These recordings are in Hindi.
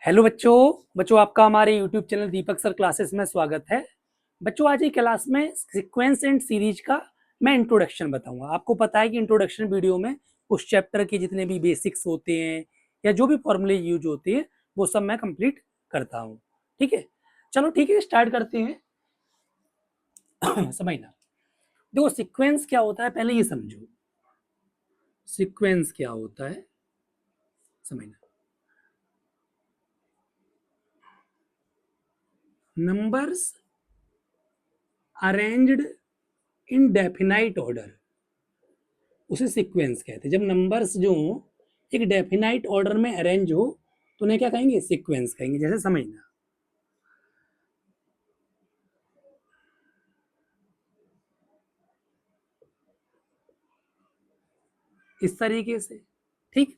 हेलो बच्चों आपका हमारे यूट्यूब चैनल दीपक सर क्लासेस में स्वागत है। बच्चों आज की क्लास में सीक्वेंस एंड सीरीज का मैं इंट्रोडक्शन बताऊंगा। आपको पता है कि इंट्रोडक्शन वीडियो में उस चैप्टर के जितने भी बेसिक्स होते हैं या जो भी फॉर्मूले यूज होते हैं वो सब मैं कंप्लीट करता हूँ। ठीक है, चलो ठीक है, स्टार्ट करते हैं। समझना, देखो सीक्वेंस क्या होता है पहले ये समझो। सीक्वेंस क्या होता है समझना, numbers arranged in definite order, उसे सीक्वेंस कहते हैं। जब नंबर्स जो हो एक डेफिनाइट ऑर्डर में अरेंज हो तो उन्हें क्या कहेंगे, सीक्वेंस कहेंगे। जैसे समझना, इस तरीके से। ठीक,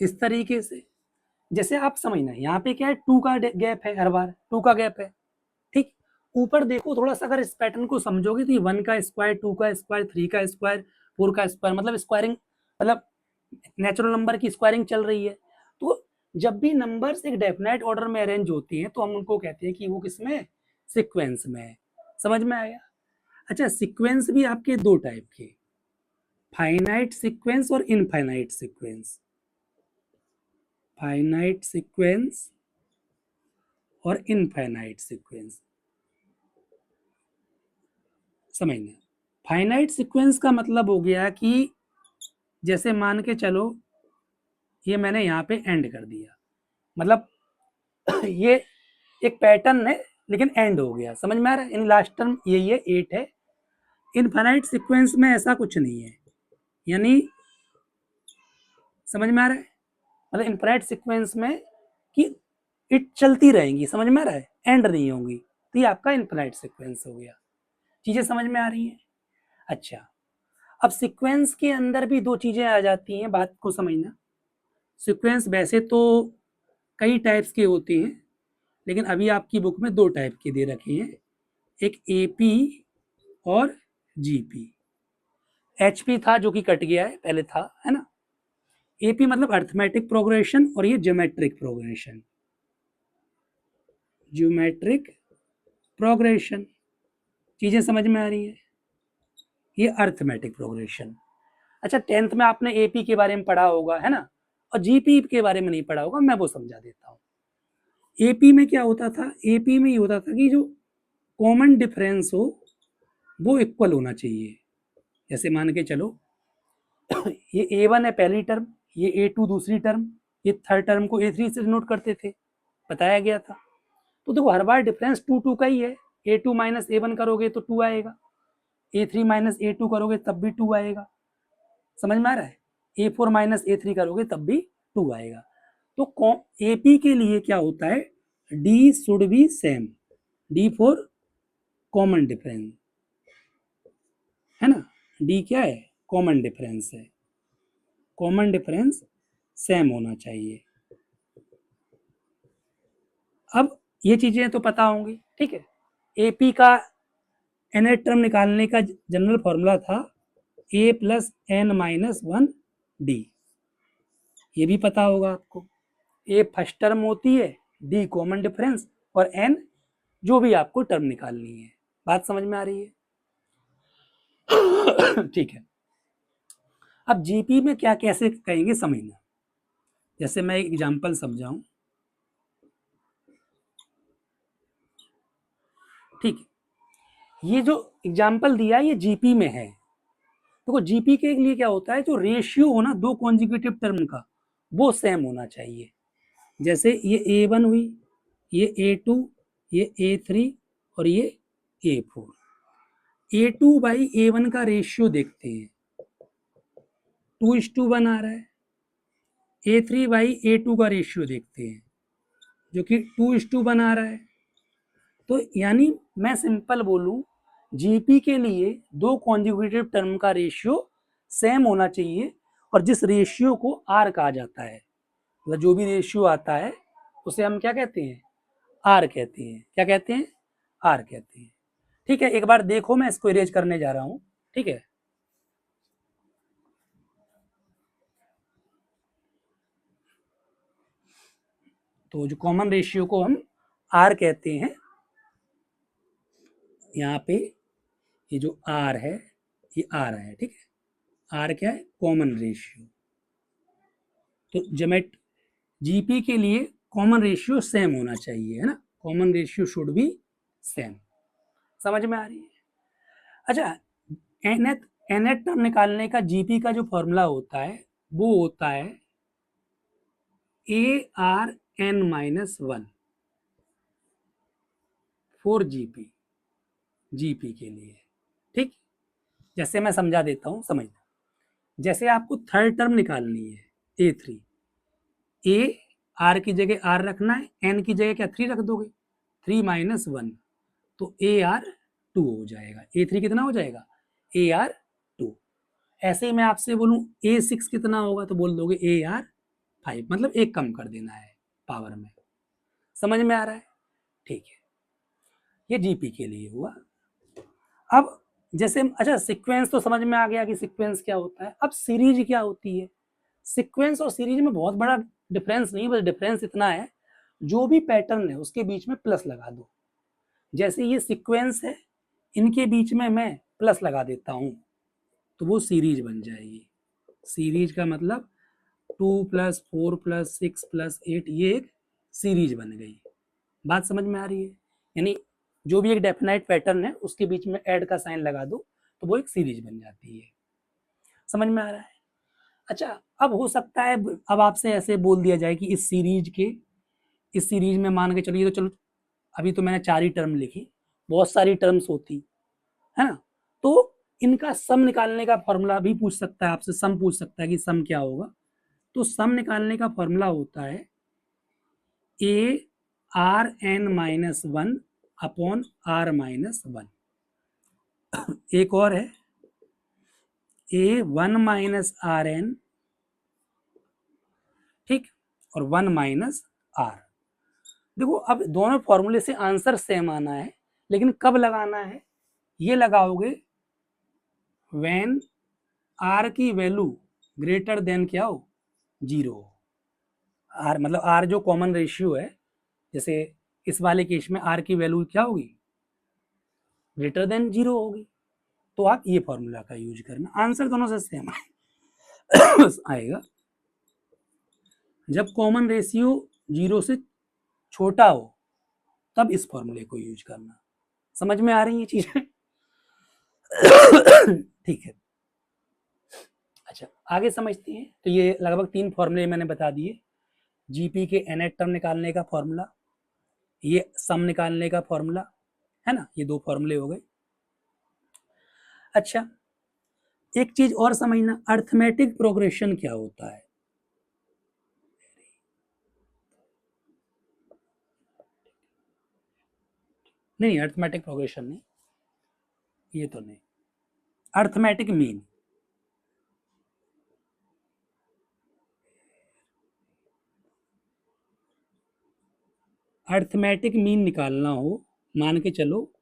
इस तरीके से। जैसे आप समझना, यहाँ पे क्या है, टू का गैप है, हर बार टू का गैप है। ठीक, ऊपर देखो थोड़ा सा, अगर इस पैटर्न को समझोगे तो वन का स्क्वायर, टू का स्क्वायर, थ्री का स्क्वायर, फोर का स्क्वायर, मतलब स्क्वायरिंग, मतलब नेचुरल नंबर की स्क्वायरिंग चल रही है। तो जब भी नंबर्स एक डेफिनेट ऑर्डर में अरेंज होती हैं तो हम उनको कहते हैं कि वो किसमें, सीक्वेंस में है। समझ में आया? अच्छा, सीक्वेंस भी आपके दो टाइप के, फाइनाइट सीक्वेंस और इनफाइनाइट सीक्वेंस। फाइनाइट सीक्वेंस और इनफाइनाइट सीक्वेंस। समझना, फाइनाइट सीक्वेंस का मतलब हो गया कि जैसे मान के चलो ये मैंने यहाँ पे एंड कर दिया, मतलब ये एक पैटर्न है लेकिन एंड हो गया। समझ में आ रहा है? इन लास्ट टर्म ये 8 है। इनफाइनाइट सीक्वेंस में ऐसा कुछ नहीं है, यानी समझ में आ रहा है, मतलब इनफाइनाइट सीक्वेंस में कि इट चलती रहेंगी। समझ में आ रहा है? एंड नहीं होंगी, तो ये आपका इनफाइनाइट सीक्वेंस हो गया। चीजें समझ में आ रही हैं? अच्छा, अब सीक्वेंस के अंदर भी दो चीजें आ जाती हैं, बात को समझना। सीक्वेंस वैसे तो कई टाइप्स के होते हैं, लेकिन अभी आपकी बुक में दो टाइप के दे रखे हैं, एक एपी और जीपी। एचपी था जो कि कट गया है, पहले था, है ना। एपी मतलब अर्थमेटिक प्रोग्रेशन और ये ज्योमेट्रिक प्रोग्रेशन। ज्योमेट्रिक प्रोग्रेशन, चीजें समझ में आ रही है? ये अर्थमेटिक प्रोग्रेशन। अच्छा, टेंथ में आपने एपी के बारे में पढ़ा होगा, है ना, और जीपी के बारे में नहीं पढ़ा होगा, मैं वो समझा देता हूँ। एपी में क्या होता था, एपी में ये होता था कि जो कॉमन डिफरेंस हो वो इक्वल होना चाहिए। जैसे मान के चलो ये A1 है पहली टर्म, ये A2 दूसरी टर्म, ये थर्ड टर्म को A3 से नोट करते थे, बताया गया था। तो देखो हर बार डिफरेंस टू टू का ही है। A2 माइनस A1 करोगे तो 2 आएगा, A3 माइनस A2 करोगे तब भी 2 आएगा। समझ में आ रहा है? A4 माइनस A3 करोगे तब भी 2 आएगा। तो AP के लिए क्या होता है, D should be same, D for common difference, है ना। D क्या है, कॉमन डिफरेंस है, कॉमन डिफरेंस सेम होना चाहिए। अब ये चीजें तो पता होंगी, ठीक है। एपी का nth टर्म निकालने का जनरल फॉर्मूला था a plus n minus one d, ये भी पता होगा आपको। ए फर्स्ट टर्म होती है, डी कॉमन डिफरेंस, और एन जो भी आपको टर्म निकालनी है। बात समझ में आ रही है? ठीक है, अब जीपी में क्या कैसे कहेंगे समझना। जैसे मैं एक एग्जांपल समझाऊं, ठीक है, ये जो एग्जांपल दिया है ये जीपी में है। देखो जीपी के लिए क्या होता है, जो रेशियो हो ना दो कॉन्जिक्यूटिव टर्म का वो सेम होना चाहिए। जैसे ये A1 हुई, ये A2, ये A3 और ये A4। A2 बाई A1 का रेशियो देखते हैं, 2:1 आ रहा है। A3 बाई A2 का रेशियो देखते हैं जो कि 2:1 आ रहा है। तो यानी मैं सिंपल बोलूं, जीपी के लिए दो कॉन्जिक्यूटिव टर्म का रेशियो सेम होना चाहिए, और जिस रेशियो को आर कहा जाता है, मतलब जो भी रेशियो आता है उसे हम क्या कहते हैं, आर कहते हैं। क्या कहते हैं? आर कहते हैं। ठीक है, एक बार देखो, मैं इसको इरेज करने जा रहा हूं, ठीक है। तो जो कॉमन रेशियो को हम आर कहते हैं, यहाँ पे ये जो आर है ये आर है, ठीक है। आर क्या है? Common ratio. तो जमेट जीपी के लिए कॉमन रेशियो सेम होना चाहिए, है ना, common ratio should be same. समझ में आ रही है? अच्छा, एनएच टर्म निकालने का जीपी का जो फॉर्मूला होता है वो होता है a r n minus one for GP, GP के लिए, ठीक। जैसे मैं समझा देता हूं, समझना। जैसे आपको थर्ड टर्म निकालनी है ए थ्री, ए आर की जगह आर रखना है, एन की जगह क्या थ्री रख दोगे, थ्री माइनस वन, तो ए आर टू हो जाएगा। ए थ्री कितना हो जाएगा? A r two. ऐसे ही मैं आपसे बोलूं ए सिक्स कितना होगा, तो बोल दोगे ए आर फाइव, मतलब एक कम कर देना है पावर में। समझ में आ रहा है? ठीक है, ये जीपी के लिए हुआ। अब जैसे अच्छा, सीक्वेंस तो समझ में आ गया कि सीक्वेंस क्या होता है। अब सीरीज क्या होती है? सीक्वेंस और सीरीज में बहुत बड़ा डिफरेंस नहीं, बस डिफरेंस इतना है, जो भी पैटर्न है उसके बीच में प्लस लगा दो। जैसे ये सीक्वेंस है, इनके बीच में मैं प्लस लगा देता हूं तो वो सीरीज बन जाएगी। सीरीज का मतलब 2+4+6+8, ये एक सीरीज बन गई। बात समझ में आ रही है? यानी जो भी एक डेफिनाइट पैटर्न है उसके बीच में ऐड का साइन लगा दो तो वो एक सीरीज बन जाती है। समझ में आ रहा है? अच्छा, अब हो सकता है अब आपसे ऐसे बोल दिया जाए कि इस सीरीज में मान के चलिए, तो चलो अभी तो मैंने 4 ही टर्म लिखी, बहुत सारी टर्म्स होती है ना, तो इनका सम निकालने का फॉर्मूला भी पूछ सकता है आपसे, सम पूछ सकता है कि सम क्या होगा। तो सम निकालने का फॉर्मूला होता है a r n minus one upon r minus one. एक और है a one minus r n, ठीक, और वन माइनस आर। देखो अब दोनों फॉर्मूले से आंसर सेम आना है, लेकिन कब लगाना है? ये लगाओगे व्हेन आर की वैल्यू ग्रेटर देन क्या हो? जीरो। आर मतलब आर जो कॉमन रेशियो है, जैसे इस वाले केस में आर की वैल्यू क्या होगी? ग्रेटर देन जीरो होगी। तो आप ये फॉर्मूला का यूज करना, आंसर दोनों से सेम आएगा। जब कॉमन रेशियो जीरो से छोटा हो तब इस फॉर्मूले को यूज करना। समझ में आ रही है चीजें? ठीक है। अच्छा, आगे समझते हैं। तो ये लगभग 3 फॉर्मूले मैंने बता दिए। जीपी के एनएट टर्म निकालने का फॉर्मूला, ये सम निकालने का फॉर्मूला, है ना, ये 2 फॉर्मूले हो गए। अच्छा, एक चीज और समझना, अर्थमेटिक प्रोग्रेशन क्या होता है? नहीं, अर्थमेटिक प्रोग्रेशन नहीं, ये तो नहीं। अर्थमेटिक मीन, अर्थमेटिक मीन निकालना हो, मान के चलो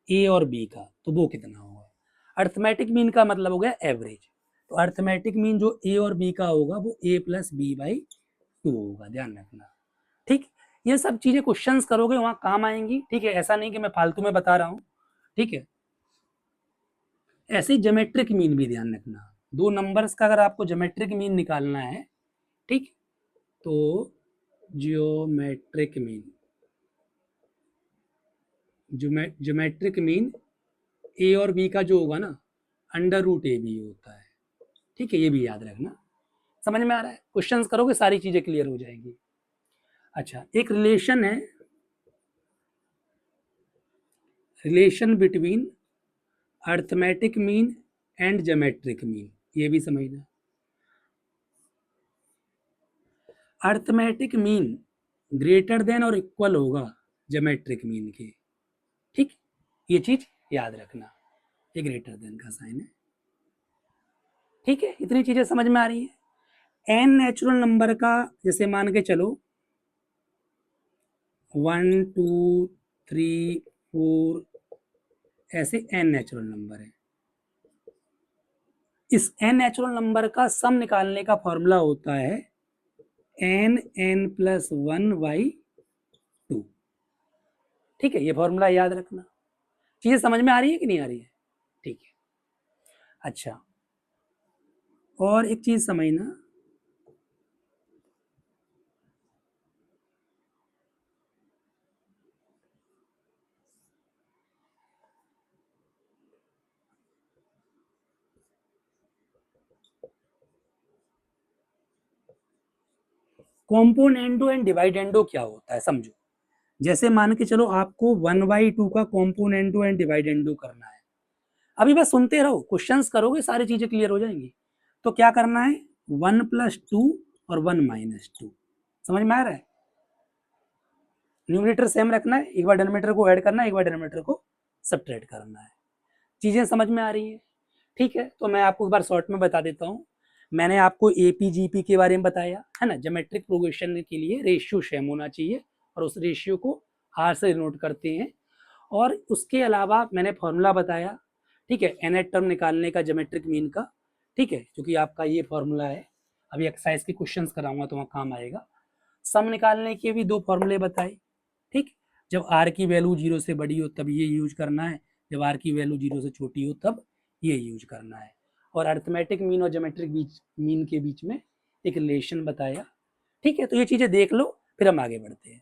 ए और बी का, तो वो कितना होगा? अर्थमेटिक मीन का मतलब हो गया एवरेज। तो अर्थमेटिक मीन जो ए और बी का होगा वो ए प्लस बी बाई टू होगा, ध्यान रखना। ठीक, ये सब चीजें क्वेश्चंस करोगे वहां काम आएंगी। ठीक है, ऐसा नहीं कि मैं फालतू में बता रहा हूँ। ठीक है, ऐसे ही ज्योमेट्रिक मीन भी ध्यान रखना। 2 नंबर्स का अगर आपको ज्योमेट्रिक मीन निकालना है, ठीक, तो जियोमेट्रिक मीन, ज्योमेट्रिक मीन ए और बी का जो होगा ना, अंडर रूट ए बी होता है। ठीक है, ये भी याद रखना। समझ में आ रहा है? क्वेश्चंस करोगे सारी चीजें क्लियर हो जाएंगी। अच्छा, एक रिलेशन है, relation between arithmetic mean and geometric mean, ये भी समझना। अर्थमेटिक मीन ग्रेटर देन और इक्वल होगा ज्योमेट्रिक मीन के। ठीक, ये चीज याद रखना, ये ग्रेटर देन का साइन है। ठीक है, इतनी चीजें समझ में आ रही है। एन नेचुरल नंबर का, जैसे मान के चलो 1 2 3 4, ऐसे एन नेचुरल नंबर है। इस एन नेचुरल नंबर का सम निकालने का फॉर्मूला होता है n+1/2। ठीक है, ये फॉर्मूला याद रखना। चीजें समझ में आ रही है कि नहीं आ रही है? ठीक है। अच्छा, और एक चीज समझना, कॉम्पोनेंडो एंड डिवाइडेंडो क्या होता है समझो। जैसे मान के चलो आपको 1/2 का कॉम्पोनेंडो एंड डिवाइडेंडो करना है। अभी बस सुनते रहो, क्वेश्चंस करोगे सारी चीजें क्लियर हो जाएंगी। तो क्या करना है, 1+2 और 1-2। समझ में आ रहा है? न्यूमरेटर सेम रखना है, एक बार डिनोमिनेटर को ऐड करना है, एक बार डिनोमिनेटर को सब्ट्रैक्ट करना है। चीजें समझ में आ रही है? ठीक है, तो मैं आपको एक बार शॉर्ट में बता देता हूँ। मैंने आपको एपीजीपी के बारे में बताया है ना, ज्योमेट्रिक प्रोग्रेशन के लिए रेशियो सेम होना चाहिए और उस रेशियो को आर से डिनोट करते हैं। और उसके अलावा मैंने फॉर्मूला बताया, ठीक है, nth टर्म निकालने का ज्योमेट्रिक मीन का। ठीक है, क्योंकि आपका ये फॉर्मूला है, अभी एक्सरसाइज के क्वेश्चंस कराऊंगा तो वहाँ काम आएगा। सम निकालने के भी 2 फॉर्मूले बताए। ठीक, जब आर की वैल्यू 0 से बड़ी हो तब ये यूज करना है, जब आर की वैल्यू 0 से छोटी हो तब ये यूज करना है। और अर्थमेटिक मीन और ज्योमेट्रिक मीन के बीच में एक रिलेशन बताया। ठीक है, तो ये चीजें देख लो, फिर हम आगे बढ़ते हैं।